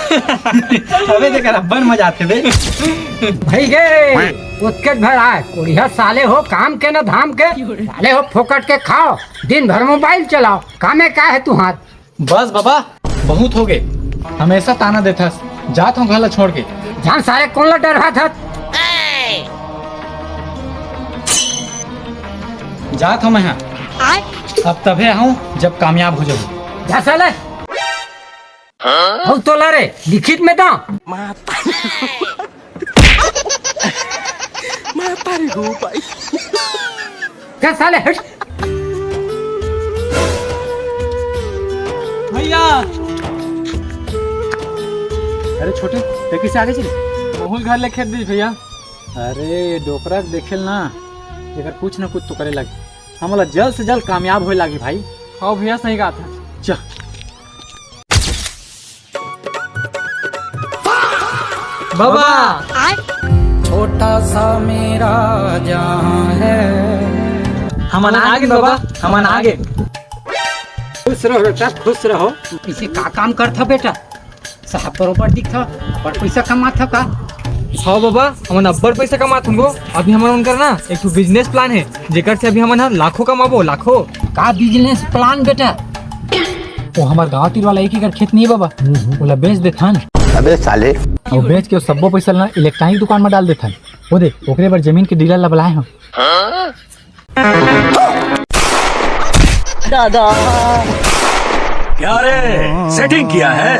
अबे देख रब्बर मजा आते बे भाई गे उत्कट भर आए कुड़िया साले हो काम के न धाम के साले हो फोकट के खाओ दिन भर मोबाइल चलाओ कामे का है तुहार। बस बाबा बहुत हो गए, हमेशा ताना देता जात हूँ घर छोड़ के। जान सारे कौन ला डर था जात हूँ मैं यहाँ अब तभी आऊँ जब कामयाब हो जाऊँ। जा साले हो तो लरे लिखित में दो क्या साले हट भैया अरे छोटे देखी से आगे चले बहुत घर ले खेत दी भैया। अरे डोकरा देखेल ना अगर कुछ ना कुछ तो करे लगे हमारा जल्द से जल्द कामयाब होए लगे भाई। हाँ भैया सही कहा था। चल बाबा छोटा सा मेरा जहां है हम आगे बाबा हम आगे। खुश रहो बेटा खुश रहो। इसे का काम करता बेटा साहब बरोबर दिखता पर पैसा कमाता का। हाँ बाबा हम अब्बर पैसा कमात होंगे। अभी हमारा उनका ना एक तो बिजनेस प्लान है जेकर से अभी हम लाखों कमाबो लाखों। का बिजनेस प्लान बेटा? वो हमारे गाँव तीर वाला एक ही खेत नहीं है बाबा, बोला बेच देता न। अबे साले वो बेच के सबो पैसा ना इलेक्ट्रॉनिक दुकान में डाल देता। वो देख ओकरे पर जमीन के डीलर ला बुलाए हम। दादा क्या रे सेटिंग किया है?